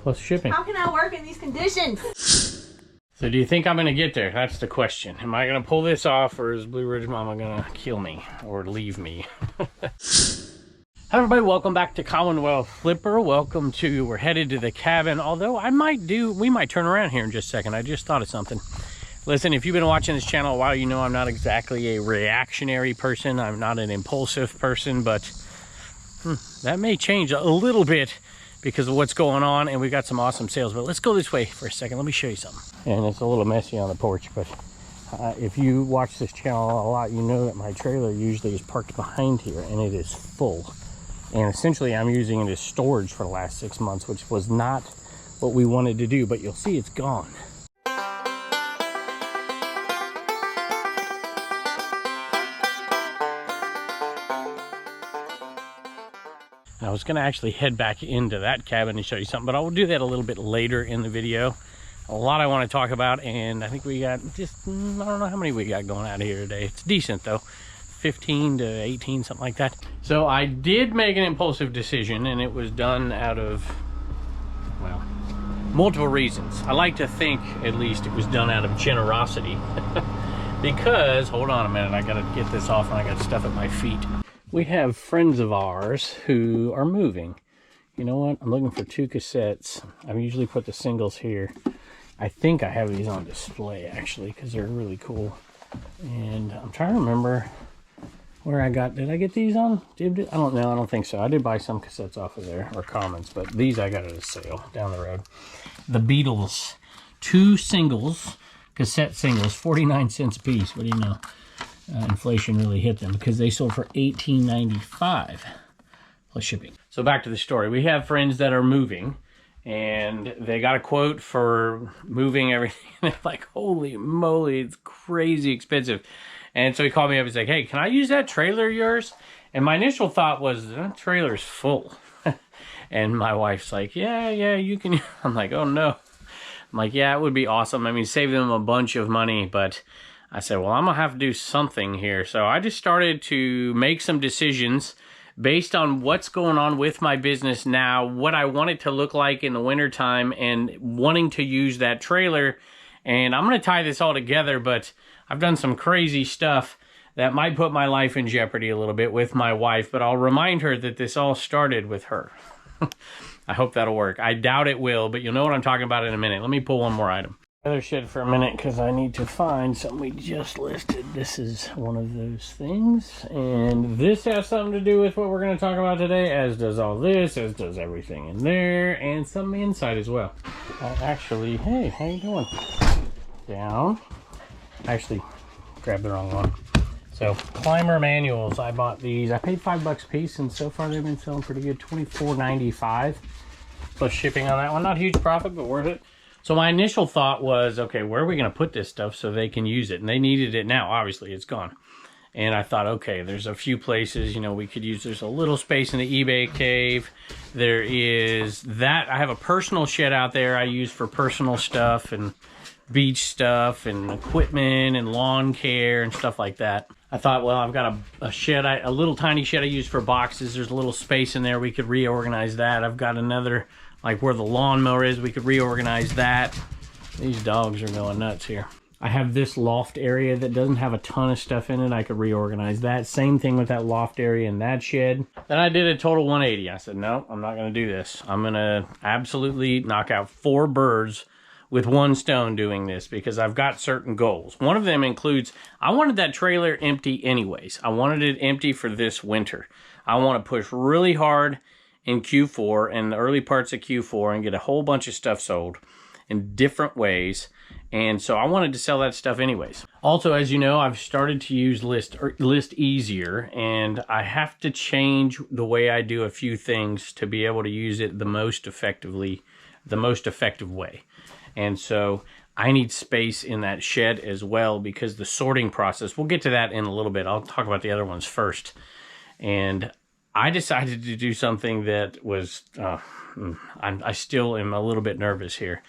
plus shipping. How can I work in these conditions? So do you think I'm gonna get there? That's the question. Am I gonna pull this off, or is Blue Ridge Mama gonna kill me or leave me? Hi everybody, welcome back to Commonwealth Flipper. Welcome to, we're headed to the cabin. Although we might turn around here in just a second. I just thought of something. Listen, if you've been watching this channel a while, you know I'm not exactly a reactionary person. I'm not an impulsive person, but that may change a little bit because of what's going on, and we got some awesome sales. But let's go this way for a second. Let me show you something. And it's a little messy on the porch, but if you watch this channel a lot, you know that my trailer usually is parked behind here, and it is full. And essentially, I'm using it as storage for the last 6 months, which was not what we wanted to do, but you'll see it's gone. I was going to actually head back into that cabin and show you something, but I will do that a little bit later in the video. A lot I want to talk about, and I think we got just, I don't know how many we got going out of here today. It's decent though, 15 to 18, something like that. So I did make an impulsive decision, and it was done out of, well, multiple reasons. I like to think at least it was done out of generosity because, hold on a minute, I got to get this off and I got stuff at my feet. We have friends of ours who are moving. You know what? I'm looking for 2 cassettes. I usually put the singles here. I think I have these on display actually because they're really cool. And I'm trying to remember where I got, did I get these on? I don't know, I don't think so. I did buy some cassettes off of there, or commons, but these I got at a sale down the road. The Beatles, 2 singles, cassette singles, 49 cents a piece. What do you know? Inflation really hit them because they sold for $18.95 plus shipping. So back to the story. We have friends that are moving, and they got a quote for moving everything. They're like, holy moly, it's crazy expensive. And so he called me up and said, hey, can I use that trailer of yours? And my initial thought was, that trailer's full. And my wife's like, yeah, you can. I'm like, oh no. I'm like, yeah, it would be awesome. I mean, save them a bunch of money, but I said, well, I'm gonna have to do something here. So I just started to make some decisions based on what's going on with my business now, what I want it to look like in the wintertime, and wanting to use that trailer. And I'm gonna tie this all together, but I've done some crazy stuff that might put my life in jeopardy a little bit with my wife, but I'll remind her that this all started with her. I hope that'll work. I doubt it will, but you'll know what I'm talking about in a minute. Let me pull one more item. Other shit for a minute because I need to find something we just listed. This is one of those things, and this has something to do with what we're going to talk about today, as does all this, as does everything in there, and some inside as well. Actually, hey, how you doing? Down. Actually, grabbed the wrong one. So, climber manuals. I bought these. I paid $5 a piece, and so far they've been selling pretty good. $24.95 plus shipping on that one. Not a huge profit, but worth it. So my initial thought was, okay, where are we going to put this stuff so they can use it? And they needed it now. Obviously, it's gone. And I thought, okay, there's a few places, you know, we could use. There's a little space in the eBay cave. There is that. I have a personal shed out there I use for personal stuff and beach stuff and equipment and lawn care and stuff like that. I thought, well, I've got a shed, a little tiny shed I use for boxes. There's a little space in there. We could reorganize that. I've got another, like where the lawnmower is, we could reorganize that. These dogs are going nuts here. I have this loft area that doesn't have a ton of stuff in it. I could reorganize that. Same thing with that loft area in that shed. Then I did a total 180. I said, no, I'm not going to do this. I'm going to absolutely knock out 4 birds with 1 stone doing this because I've got certain goals. One of them includes, I wanted that trailer empty anyways. I wanted it empty for this winter. I want to push really hard in Q4 and the early parts of Q4 and get a whole bunch of stuff sold in different ways. And so I wanted to sell that stuff anyways. Also, as you know, I've started to use Eeasier, and I have to change the way I do a few things to be able to use it the most effective way. And so I need space in that shed as well because the sorting process, we'll get to that in a little bit. I'll talk about the other ones first. And I decided to do something that was, I still am a little bit nervous here.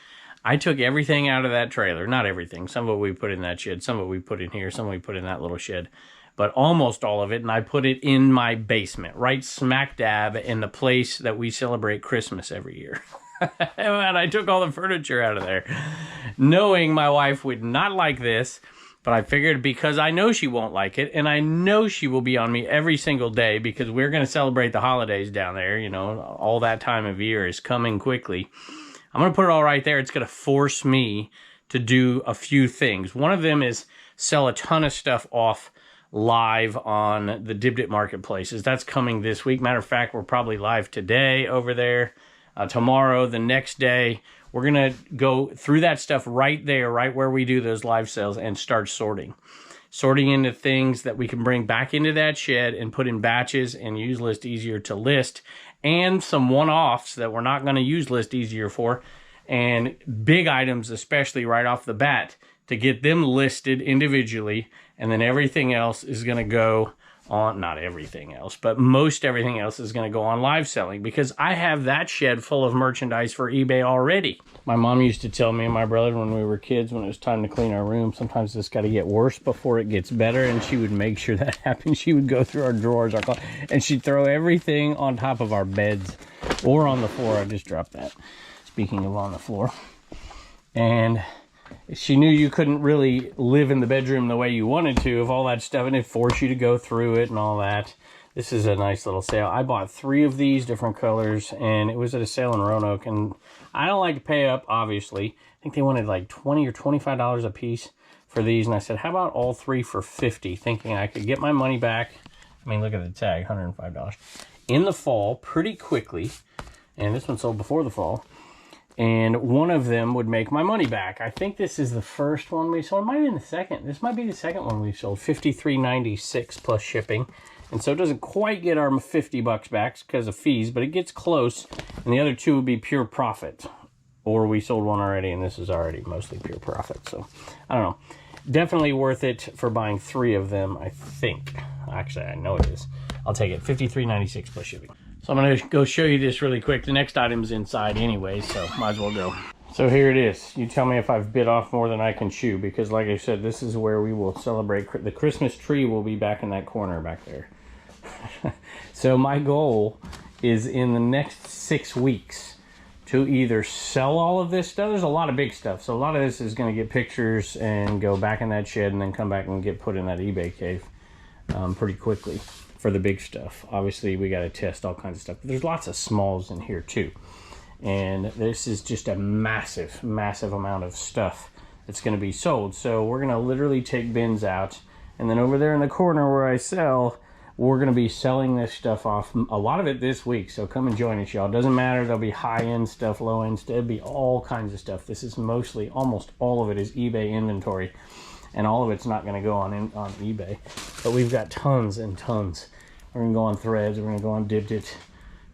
I took everything out of that trailer. Not everything. Some of it we put in that shed. Some of it we put in here. Some of it we put in that little shed. But almost all of it, and I put it in my basement, right smack dab in the place that we celebrate Christmas every year. And I took all the furniture out of there, knowing my wife would not like this. But I figured because I know she won't like it, and I know she will be on me every single day because we're going to celebrate the holidays down there. You know, all that time of year is coming quickly. I'm going to put it all right there. It's going to force me to do a few things. One of them is sell a ton of stuff off live on the Dibdit marketplaces. That's coming this week. Matter of fact, we're probably live today over there. Tomorrow, the next day, we're going to go through that stuff right there, right where we do those live sales, and start sorting. Sorting into things that we can bring back into that shed and put in batches and use List Easier to list, and some one-offs that we're not going to use List Easier for, and big items, especially right off the bat, to get them listed individually, and then everything else is going to go on, not everything else, but most everything else is going to go on live selling, because I have that shed full of merchandise for eBay already. My mom used to tell me and my brother when we were kids, when it was time to clean our room, sometimes it's got to get worse before it gets better, and she would make sure that happened. She would go through our drawers, and she'd throw everything on top of our beds or on the floor. I just dropped that, speaking of on the floor. And she knew you couldn't really live in the bedroom the way you wanted to of all that stuff, and it forced you to go through it and all that. This is a nice little sale. I bought 3 of these different colors, and it was at a sale in Roanoke, and I don't like to pay up, obviously. I think they wanted like $20 or $25 a piece for these, and I said, how about all 3 for $50, thinking I could get my money back. I mean, look at the tag, $105. In the fall, pretty quickly, and this one sold before the fall, and one of them would make my money back. I think this is the first one we sold. It might have been the second. This might be the second one we sold. $53.96 plus shipping. And so it doesn't quite get our $50 back because of fees, but it gets close. And the other 2 would be pure profit. Or we sold one already, and this is already mostly pure profit. So, I don't know. Definitely worth it for buying 3 of them, I think. Actually, I know it is. I'll take it. $53.96 plus shipping. So I'm going to go show you this really quick. The next item's inside anyway, so might as well go. So here it is. You tell me if I've bit off more than I can chew, because like I said, this is where we will celebrate. The Christmas tree will be back in that corner back there. So my goal is in the next 6 weeks to either sell all of this stuff. There's a lot of big stuff. So a lot of this is going to get pictures and go back in that shed and then come back and get put in that eBay cave pretty quickly. For the big stuff, obviously we got to test all kinds of stuff, but there's lots of smalls in here too, and this is just a massive amount of stuff that's going to be sold. So we're going to literally take bins out, and then over there in the corner where I sell, we're going to be selling this stuff off, a lot of it this week. So come and join us, y'all. Doesn't matter, there'll be high-end stuff, low-end stuff, there'll be all kinds of stuff. This is mostly, almost all of it is eBay inventory, and all of it's not going to go on eBay, but we've got tons and tons. We're going to go on Threads, we're going to go on Dibdit,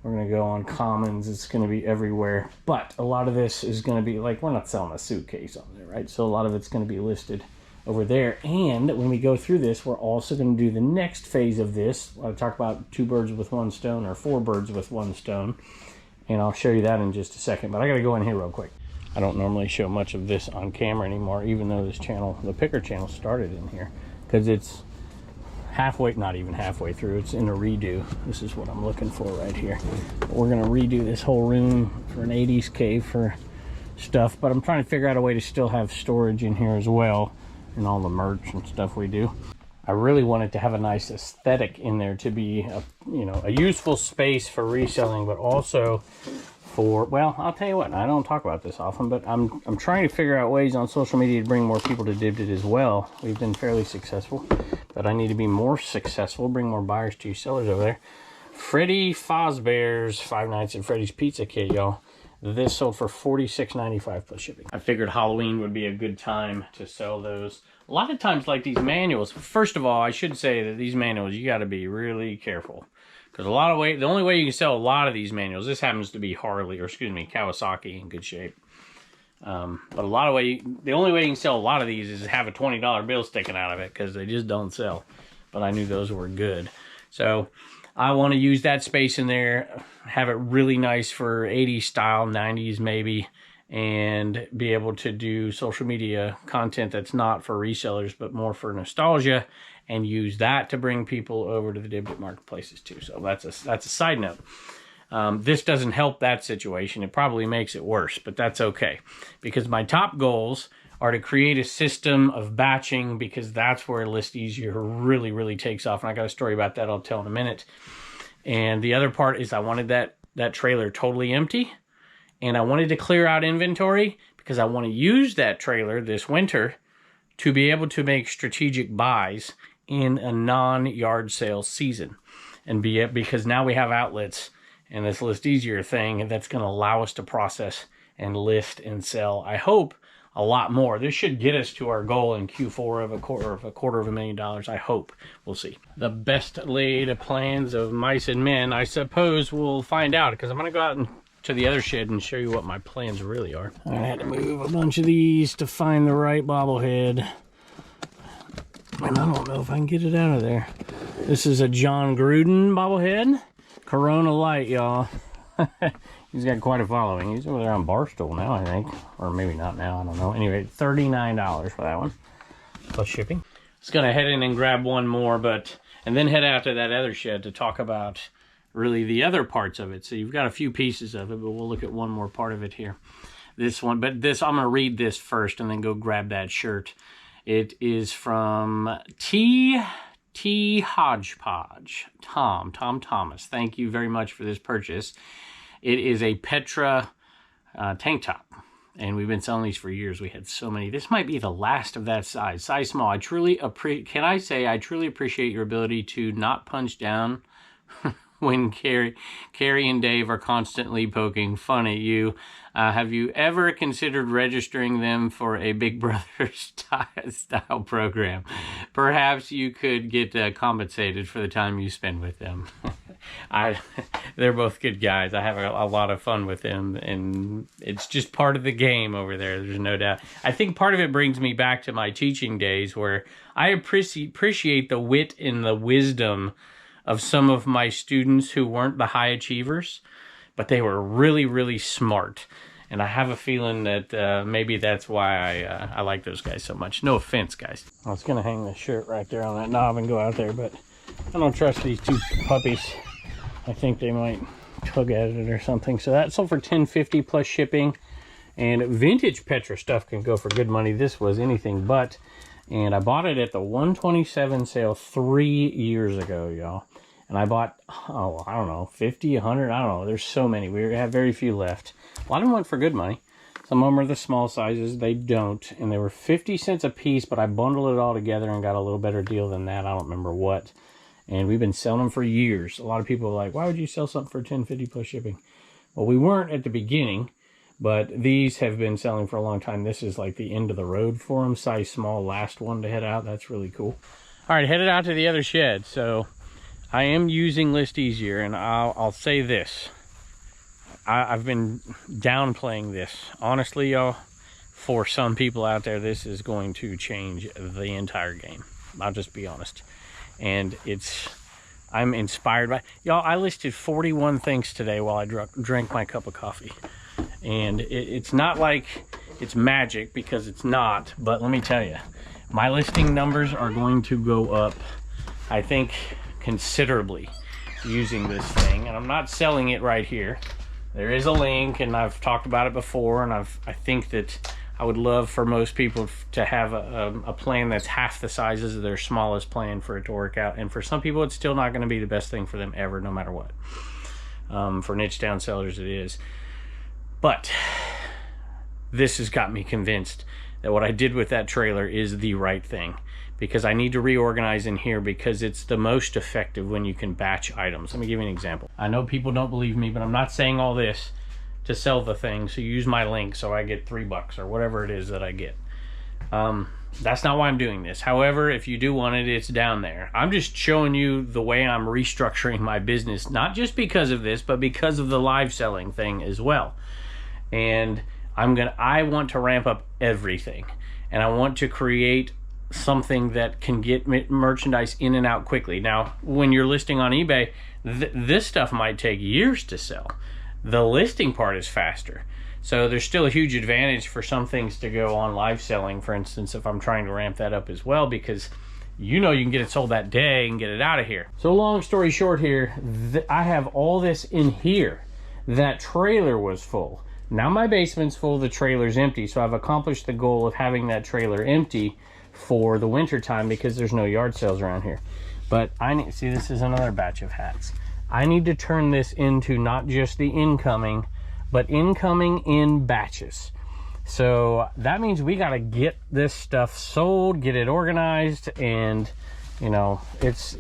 we're going to go on Commons. It's going to be everywhere. But a lot of this is going to be, like, we're not selling a suitcase on there, right? So a lot of it's going to be listed over there. And when we go through this, we're also going to do the next phase of this. I'll talk about 2 birds with 1 stone, or 4 birds with 1 stone. And I'll show you that in just a second. But I got to go in here real quick. I don't normally show much of this on camera anymore, even though this channel, the Picker channel, started in here, because it's halfway, not even halfway through, it's in a redo. This is what I'm looking for right here. But we're going to redo this whole room for an 80s cave for stuff, but I'm trying to figure out a way to still have storage in here as well, and all the merch and stuff we do. I really want it to have a nice aesthetic in there, to be a, you know, a useful space for reselling, but also for, well, I'll tell you what, I don't talk about this often, but I'm trying to figure out ways on social media to bring more people to Dibdit as well. We've been fairly successful, but I need to be more successful, bring more buyers to you sellers over there. Freddy Fazbear's 5 Nights at Freddy's Pizza Kit, y'all. This sold for $46.95 plus shipping. I figured Halloween would be a good time to sell those. A lot of times, like these manuals, first of all, I should say that these manuals, you got to be really careful. Because the only way you can sell a lot of these manuals, this happens to be Harley, or excuse me, Kawasaki in good shape. But the only way you can sell a lot of these is have a $20 bill sticking out of it, because they just don't sell. But I knew those were good. So I want to use that space in there, have it really nice for 80s style, 90s maybe, and be able to do social media content that's not for resellers, but more for nostalgia, and use that to bring people over to the Dibdit marketplaces too. So that's a side note. This doesn't help that situation. It probably makes it worse, but that's okay. Because my top goals are to create a system of batching, because that's where Eeasier really, really takes off. And I got a story about that I'll tell in a minute. And the other part is I wanted that trailer totally empty. And I wanted to clear out inventory because I want to use that trailer this winter to be able to make strategic buys in a non-yard sale season. And because now we have outlets and this Eeasier thing that's going to allow us to process and list and sell, I hope, a lot more. This should get us to our goal in Q4 of a $250,000, I hope. We'll see. The best laid plans of mice and men, I suppose we'll find out, because I'm going to go out to the other shed and show you what my plans really are. I had to move a bunch of these to find the right bobblehead. And I don't know if I can get it out of there. This is a John Gruden bobblehead. Corona Light, y'all. He's got quite a following. He's over there on Barstool now, I think. Or maybe not now, I don't know. Anyway, $39 for that one, plus shipping. Just gonna head in and grab one more, and then head out to that other shed to talk about really the other parts of it. So you've got a few pieces of it, but we'll look at one more part of it here. This one, but this, I'm gonna read this first and then go grab that shirt. It is from T Hodgepodge. Tom Thomas. Thank you very much for this purchase. It is a Petra tank top, and we've been selling these for years. We had so many. This might be the last of that size small. I truly appreciate your ability to not punch down when Carrie and Dave are constantly poking fun at you. Have you ever considered registering them for a Big Brother style program? Perhaps you could get compensated for the time you spend with them. They're both good guys. I have a lot of fun with them, and it's just part of the game over there. There's no doubt. I think part of it brings me back to my teaching days, where I appreciate the wit and the wisdom of some of my students who weren't the high achievers, but they were really, really smart. And I have a feeling that maybe that's why I like those guys so much. No offense, guys. I was going to hang the shirt right there on that knob and go out there, but I don't trust these two puppies. I think they might tug at it or something. So that sold for $10.50 plus shipping. And vintage Petra stuff can go for good money. This was anything but. And I bought it at the 127 sale 3 years ago, y'all. And I bought, oh, I don't know, 50, 100, I don't know. There's so many. We have very few left. A lot of them went for good money. Some of them are the small sizes. They don't. And they were 50 cents a piece, but I bundled it all together and got a little better deal than that. I don't remember what. And we've been selling them for years. A lot of people are like, why would you sell something for $10.50 plus shipping? Well, we weren't at the beginning, but these have been selling for a long time. This is like the end of the road for them. Size small, last one to head out. That's really cool. All right, headed out to the other shed. So I am using Eeasier, and I'll say this. I've been downplaying this. Honestly, y'all, for some people out there, this is going to change the entire game. I'll just be honest. And I'm inspired by, y'all, I listed 41 things today while I drank my cup of coffee. And it's not like it's magic, because it's not, but let me tell you, my listing numbers are going to go up, I think, considerably using this thing. And I'm not selling it right here. There is a link, and I've talked about it before, and I think that I would love for most people to have a plan that's half the size as their smallest plan for it to work out. And for some people, it's still not going to be the best thing for them ever, no matter what. For niche down sellers, it is. But this has got me convinced that what I did with that trailer is the right thing, because I need to reorganize in here, because it's the most effective when you can batch items. Let me give you an example. I know people don't believe me, but I'm not saying all this to sell the thing. So use my link so I get $3 or whatever it is that I get. That's not why I'm doing this. However, if you do want it, it's down there. I'm just showing you the way I'm restructuring my business, not just because of this, but because of the live selling thing as well. And I want to ramp up everything, and I want to create something that can get merchandise in and out quickly. Now, when you're listing on eBay, this stuff might take years to sell. The listing part is faster. So there's still a huge advantage for some things to go on live selling, for instance, if I'm trying to ramp that up as well, because you know you can get it sold that day and get it out of here. So long story short here, I have all this in here. That trailer was full. Now my basement's full, the trailer's empty, so I've accomplished the goal of having that trailer empty for the winter time because there's no yard sales around here. But I need, see, this is another batch of hats. I need to turn this into not just the incoming, but incoming in batches. So that means we got to get this stuff sold, get it organized, and you know, this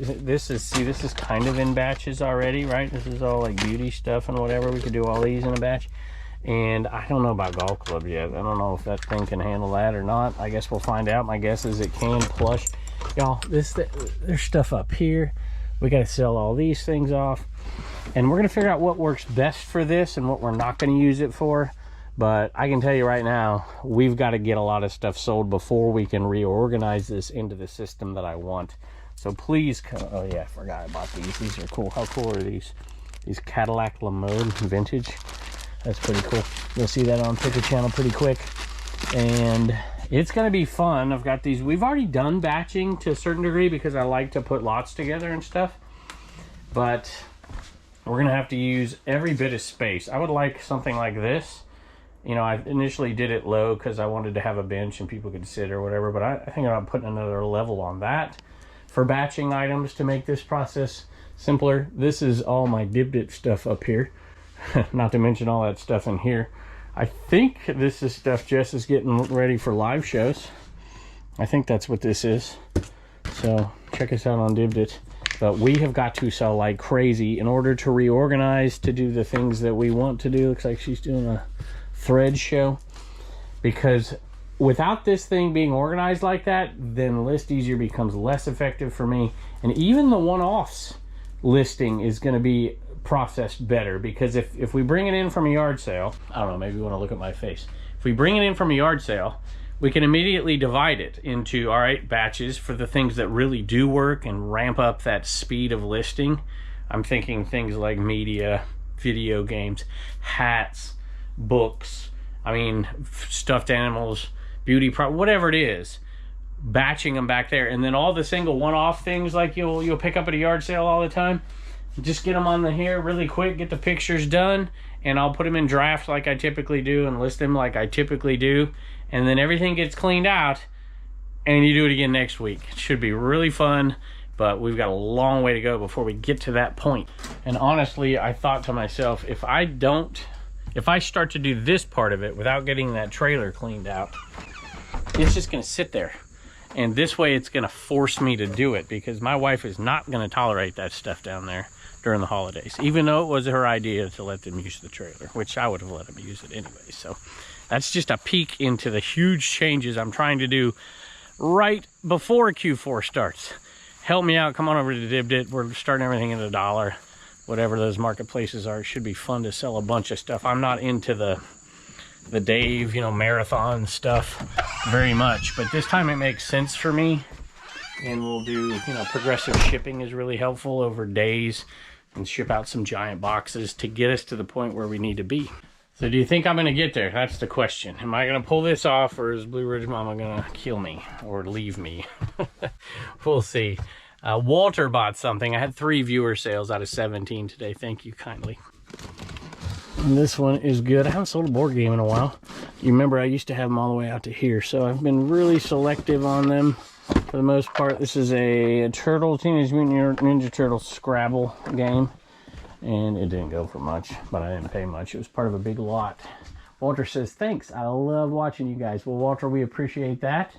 is kind of in batches already, right? This is all like beauty stuff and whatever. We could do all these in a batch. And I don't know about golf club yet. I don't know if that thing can handle that or not. I guess we'll find out. My guess is it can. Plush, y'all, there's stuff up here. We got to sell all these things off, and we're gonna figure out what works best for this and what we're not going to use it for. But I can tell you right now, we've got to get a lot of stuff sold before we can reorganize this into the system that I want. So please come. Oh yeah, I forgot about these. These are cool. How cool are these? These Cadillac LaMode vintage. That's pretty cool. You'll see that on Picker Channel pretty quick. And it's going to be fun. I've got these. We've already done batching to a certain degree because I like to put lots together and stuff. But we're going to have to use every bit of space. I would like something like this. You know, I initially did it low because I wanted to have a bench and people could sit or whatever. But I think I'm putting another level on that for batching items to make this process simpler. This is all my Dibdit stuff up here. Not to mention all that stuff in here. I think this is stuff Jess is getting ready for live shows. I think that's what this is. So check us out on Dibdit. But we have got to sell like crazy in order to reorganize to do the things that we want to do. Looks like she's doing a thread show. Because without this thing being organized like that, then Eeasier becomes less effective for me. And even the one-offs listing is going to be processed better, because if we bring it in from a yard sale, I don't know, maybe you want to look at my face. If we bring it in from a yard sale, we can immediately divide it into, all right, batches for the things that really do work and ramp up that speed of listing. I'm thinking things like media, video games, hats, books, I mean, stuffed animals, beauty product, whatever it is, batching them back there. And then all the single one-off things like you'll pick up at a yard sale all the time, just get them on the here really quick, get the pictures done, and I'll put them in draft like I typically do and list them like I typically do, and then everything gets cleaned out and you do it again next week. It should be really fun, but we've got a long way to go before we get to that point. And honestly, I thought to myself, if I start to do this part of it without getting that trailer cleaned out, it's just gonna sit there. And this way it's gonna force me to do it, because my wife is not gonna tolerate that stuff down there during the holidays, even though it was her idea to let them use the trailer, which I would have let them use it anyway. So that's just a peek into the huge changes I'm trying to do right before Q4 starts. Help me out, come on over to Dibdit. We're starting everything at $1, whatever those marketplaces are. It should be fun to sell a bunch of stuff. I'm not into the Dave, you know, marathon stuff very much, but this time it makes sense for me. And we'll do, you know, progressive shipping is really helpful over days, and ship out some giant boxes to get us to the point where we need to be. So do you think I'm gonna get there? That's the question. Am I gonna pull this off, or is Blue Ridge Mama gonna kill me or leave me? We'll see. Walter bought something. I had 3 viewer sales out of 17 today. Thank you kindly. And this one is good. I haven't sold a board game in a while. You remember I used to have them all the way out to here, so I've been really selective on them for the most part. This is a Teenage Mutant Ninja Turtle Scrabble game, and it didn't go for much, but I didn't pay much. It was part of a big lot. Walter says, thanks, I love watching you guys. Well, Walter, we appreciate that.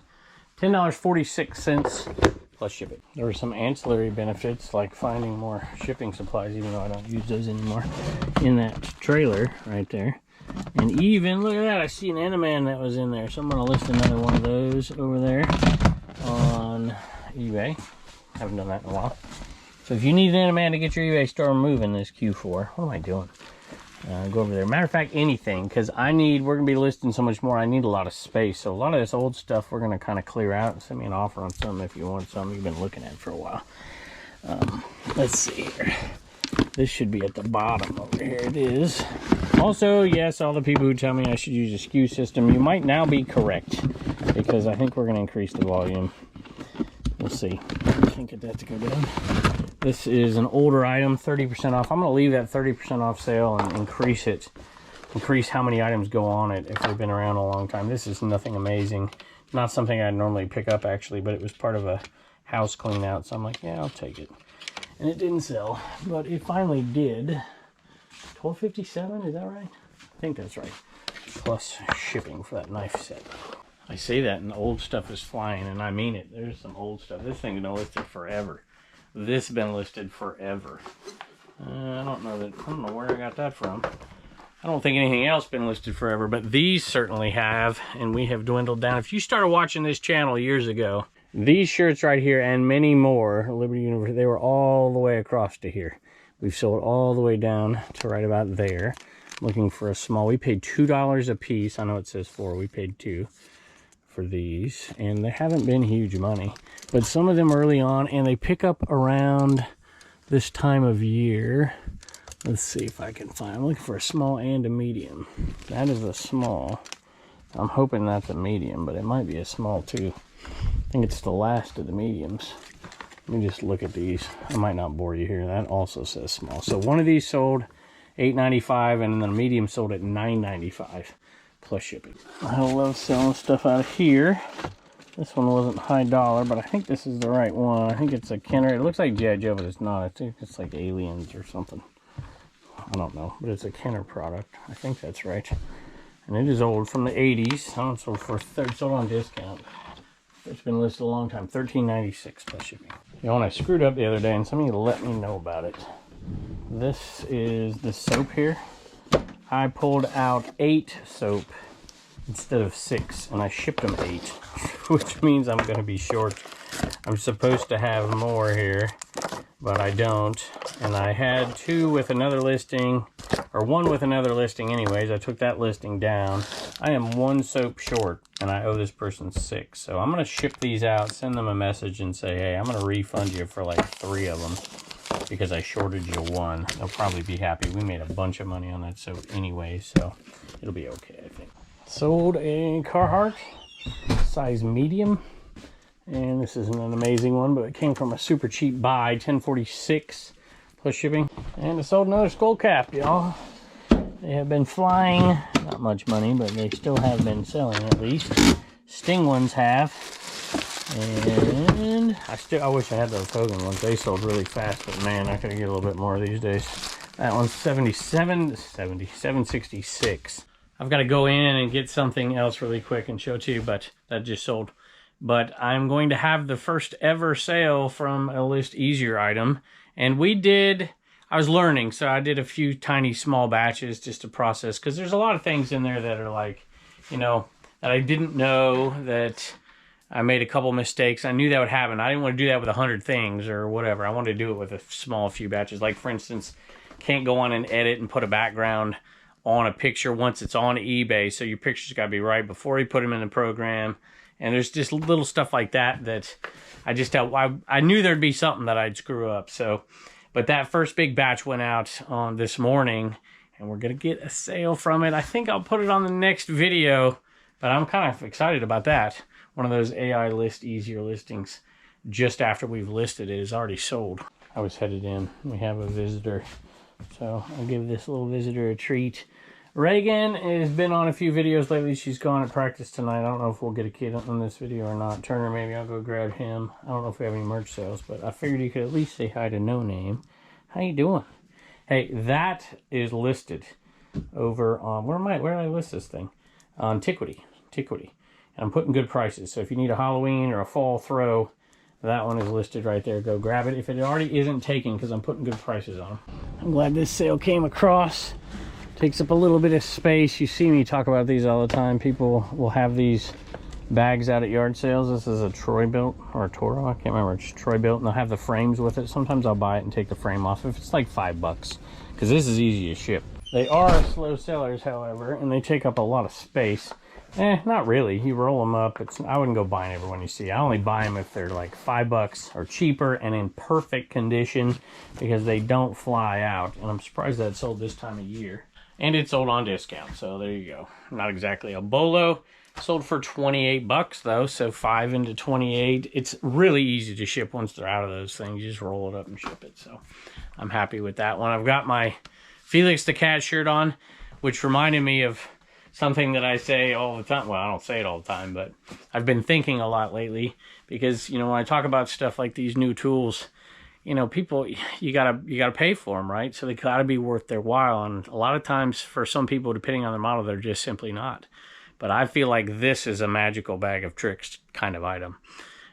$10.46 plus shipping. There were some ancillary benefits, like finding more shipping supplies, even though I don't use those anymore, in that trailer right there. And even, look at that, I see an Animan that was in there, so I'm going to list another one of those over there on eBay. Haven't done that in a while. So if you need an Animan to get your eBay store moving this Q4, what am I doing? Go over there. Matter of fact, anything, because we're going to be listing so much more. I need a lot of space. So a lot of this old stuff we're going to kind of clear out. Send me an offer on something if you want something you've been looking at for a while. Let's see here. This should be at the bottom over here. It is. Also, yes, all the people who tell me I should use a SKU system, you might now be correct, because I think we're going to increase the volume. We'll see. I can't get that to go down. This is an older item, 30% off. I'm going to leave that 30% off sale and increase it. Increase how many items go on it if they've been around a long time. This is nothing amazing. Not something I'd normally pick up, actually, but it was part of a house clean out. So I'm like, yeah, I'll take it. And it didn't sell, but it finally did. $12.57, is that right? I think that's right. Plus shipping for that knife set. I say that and the old stuff is flying, and I mean it. There's some old stuff. This thing's been listed forever. This has been listed forever. I don't know where I got that from. I don't think anything else has been listed forever, but these certainly have, and we have dwindled down. If you started watching this channel years ago, these shirts right here and many more, Liberty University, they were all the way across to here. We've sold all the way down to right about there. Looking for a small. We paid $2 a piece. I know it says 4. We paid 2 for these, and they haven't been huge money. But some of them early on, and they pick up around this time of year. Let's see if I can find. I'm looking for a small and a medium. That is a small. I'm hoping that's a medium, but it might be a small too. I think it's the last of the mediums. Let me just look at these. I might not bore you here. That also says small. So one of these sold $8.95, and then the medium sold at $9.95 plus shipping. I love selling stuff out of here. This one wasn't high dollar, but I think this is the right one. I think it's a Kenner. It looks like G.I. Joe, but it's not. I think it's like Aliens or something. I don't know, but it's a Kenner product. I think that's right. And it is old, from the 80s. I don't sold for sold on discount. It's been listed a long time. $13.96 plus shipping. You know, when I screwed up the other day, and somebody let me know about it. This is the soap here. I pulled out 8 soap instead of 6, and I shipped them 8, which means I'm going to be short. I'm supposed to have more here, but I don't. And I had 2 with another listing, or 1 with another listing anyways. I took that listing down. I am 1 soap short, and I owe this person 6. So I'm going to ship these out, send them a message and say, hey, I'm going to refund you for like 3 of them because I shorted you 1. They'll probably be happy. We made a bunch of money on that soap anyway, so it'll be okay, I think. Sold a Carhartt size medium. And this isn't an amazing one, but it came from a super cheap buy, $10.46 plus shipping. And I sold another skull cap, y'all. They have been flying, not much money, but they still have been selling at least. Sting ones have. And I wish I had those Hogan ones. They sold really fast, but man, I could get a little bit more these days. That one's $7.66. I've got to go in and get something else really quick and show to you, but that just sold. But I'm going to have the first ever sale from a list easier item. And I was learning, so I did a few tiny small batches just to process, because there's a lot of things in there that are like, you know, that I didn't know, that I made a couple mistakes. I knew that would happen. I didn't want to do that with 100 things or whatever. I wanted to do it with a small few batches. Like, for instance, can't go on and edit and put a background on a picture once it's on eBay. So your picture's got to be right before you put them in the program. And there's just little stuff like that that I knew there'd be something that I'd screw up. So, but that first big batch went out on this morning, and we're going to get a sale from it. I think I'll put it on the next video, but I'm kind of excited about that. One of those AI list easier listings just after we've listed it is already sold. I was headed in. We have a visitor, so I'll give this little visitor a treat. Reagan has been on a few videos lately. She's gone at practice tonight. I don't know if we'll get a kid on this video or not. Turner, maybe I'll go grab him. I don't know if we have any merch sales, but I figured you could at least say hi to No Name. How you doing? Hey, that is listed over on, where did I list this thing? On Tiquity. And I'm putting good prices. So if you need a Halloween or a fall throw, that one is listed right there. Go grab it if it already isn't taken, because I'm putting good prices on them. I'm glad this sale came across. Takes up a little bit of space. You see me talk about these all the time. People will have these bags out at yard sales. This is a Troy-Bilt or a Toro. I can't remember. It's Troy-Bilt, and they'll have the frames with it. Sometimes I'll buy it and take the frame off if it's like $5, because this is easy to ship. They are slow sellers, however, and they take up a lot of space. Not really. You roll them up. I wouldn't go buying every one you see. I only buy them if they're like $5 or cheaper and in perfect condition, because they don't fly out. And I'm surprised that sold this time of year. and it's sold on discount. So there you go. Not exactly a bolo. Sold for 28 bucks though, so 5 into 28. It's really easy to ship once they're out of those things. You just roll it up and ship it. So I'm happy with that one. I've got my Felix the Cat shirt on, which reminded me of something that I say all the time. Well, I don't say it all the time, but I've been thinking a lot lately because, you know, when I talk about stuff like these new tools, you know, people, you gotta pay for them, right? So they gotta be worth their while. And a lot of times for some people, depending on their model, they're just simply not. But I feel like this is a magical bag of tricks kind of item,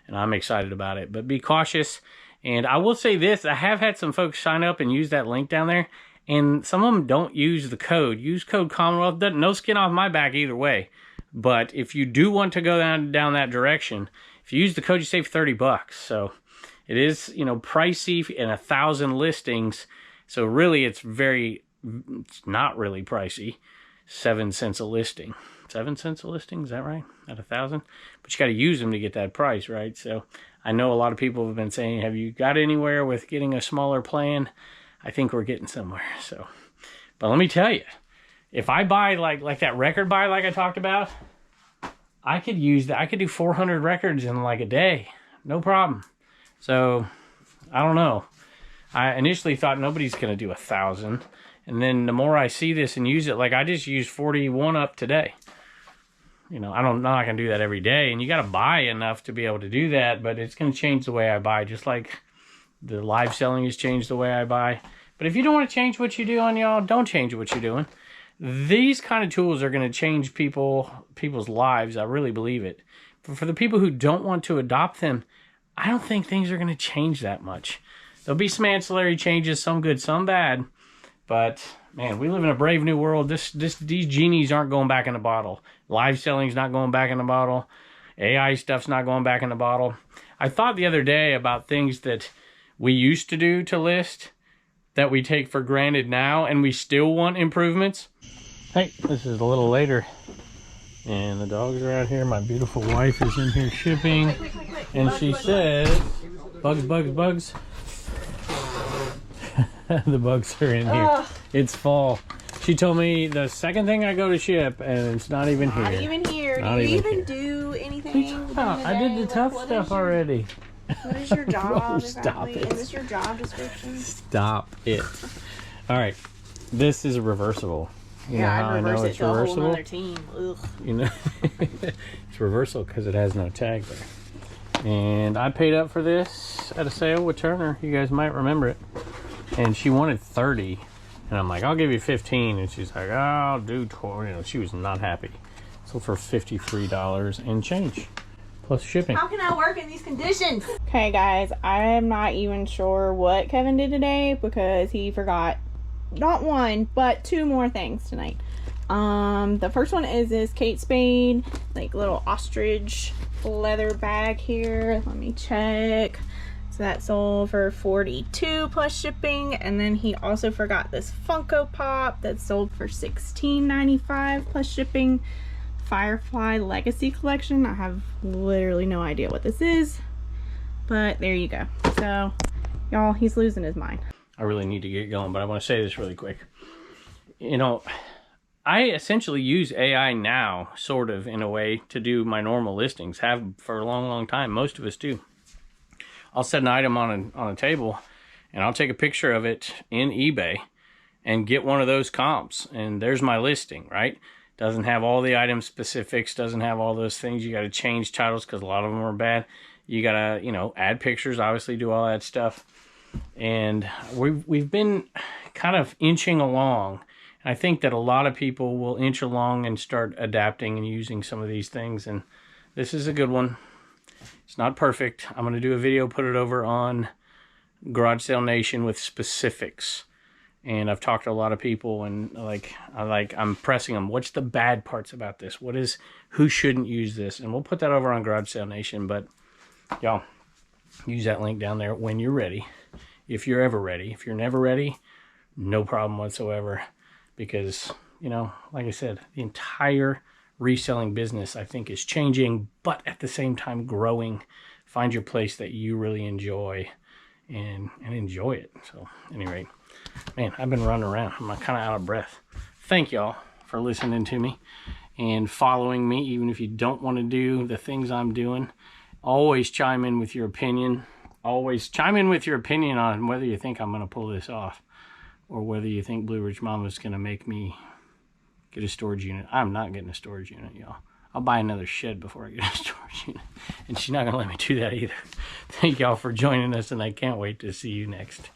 and I'm excited about it. But be cautious. And I will say this, I have had some folks sign up and use that link down there, and some of them don't use the code. Use code Commonwealth. No skin off my back either way. But if you do want to go down that direction, if you use the code, you save 30 bucks. So it is, you know, pricey and 1,000 listings. So really it's not really pricey. 7 cents a listing. 7 cents a listing, is that right? At 1,000? But you got to use them to get that price, right? So I know a lot of people have been saying, have you got anywhere with getting a smaller plan? I think we're getting somewhere. So, but let me tell you, if I buy like that record buy like I talked about, I could use that. I could do 400 records in like a day, no problem. So I don't know. I initially thought nobody's going to do 1,000. And then the more I see this and use it, like I just used 41 up today. You know, I'm not going to do that every day. And you got to buy enough to be able to do that. But it's going to change the way I buy. Just like the live selling has changed the way I buy. But if you don't want to change what you're doing, y'all, don't change what you're doing. These kind of tools are going to change people's lives. I really believe it. But for the people who don't want to adopt them, I don't think things are going to change that much. There'll be some ancillary changes, some good, some bad. But man, we live in a brave new world. These genies aren't going back in the bottle. Live selling's not going back in the bottle. AI stuff's not going back in the bottle. I thought the other day about things that we used to do to list that we take for granted now, and we still want improvements. Hey, this is a little later, and the dogs are out here. My beautiful wife is in here shipping, and she says, bugs, bugs, bugs. The bugs are in here. It's fall. She told me the second thing I go to ship, and it's not even here. Not even here. Not Do you even even do anything? I did the tough stuff already. What is your job? Stop exactly? it. Is this your job description? Stop it. All right. This is a reversible. You know how I'd I know reverse it it's to a whole reversible? nother team. Ugh. You know, it's reversible because it has no tag there. And I paid up for this at a sale with Turner. You guys might remember it. And she wanted 30. And I'm like, I'll give you 15. And she's like, oh, I'll do 12. You know, she was not happy. So for $53 and change. Plus shipping. How can I work in these conditions? Okay guys, I am not even sure what Kevin did today because he forgot not one but two more things tonight. The first one is this Kate Spade like little ostrich leather bag here. Let me check. So that sold for $42 plus shipping, and then he also forgot this Funko Pop that sold for $16.95 plus shipping. Firefly Legacy Collection. I have literally no idea what this is, but there you go. So y'all, he's losing his mind. I really need to get going, but I want to say this really quick. You know, I essentially use AI now, sort of, in a way, to do my normal listings. Have for a long, long time. Most of us do. I'll set an item on a table, and I'll take a picture of it in eBay and get one of those comps, and there's my listing, right? Doesn't have all the item specifics, doesn't have all those things. You got to change titles because a lot of them are bad. You got to, you know, add pictures, obviously do all that stuff. And we've been kind of inching along. I think that a lot of people will inch along and start adapting and using some of these things. And this is a good one. It's not perfect. I'm going to do a video, put it over on Garage Sale Nation with specifics. And I've talked to a lot of people, and I'm pressing them. What's the bad parts about this? Who shouldn't use this? And we'll put that over on Garage Sale Nation. But y'all, use that link down there when you're ready. If you're ever ready. If you're never ready, no problem whatsoever. Because, you know, like I said, the entire reselling business, I think, is changing, but at the same time growing. Find your place that you really enjoy and enjoy it. So, at any rate. Man, I've been running around. I'm kind of out of breath. thank y'all for listening to me and following me, even if you don't want to do the things I'm doing. Always chime in with your opinion. Always chime in with your opinion on whether you think I'm going to pull this off or whether you think Blue Ridge Mama's going to make me get a storage unit. I'm not getting a storage unit, y'all. I'll buy another shed before I get a storage unit. And she's not going to let me do that either. Thank y'all for joining us, and I can't wait to see you next.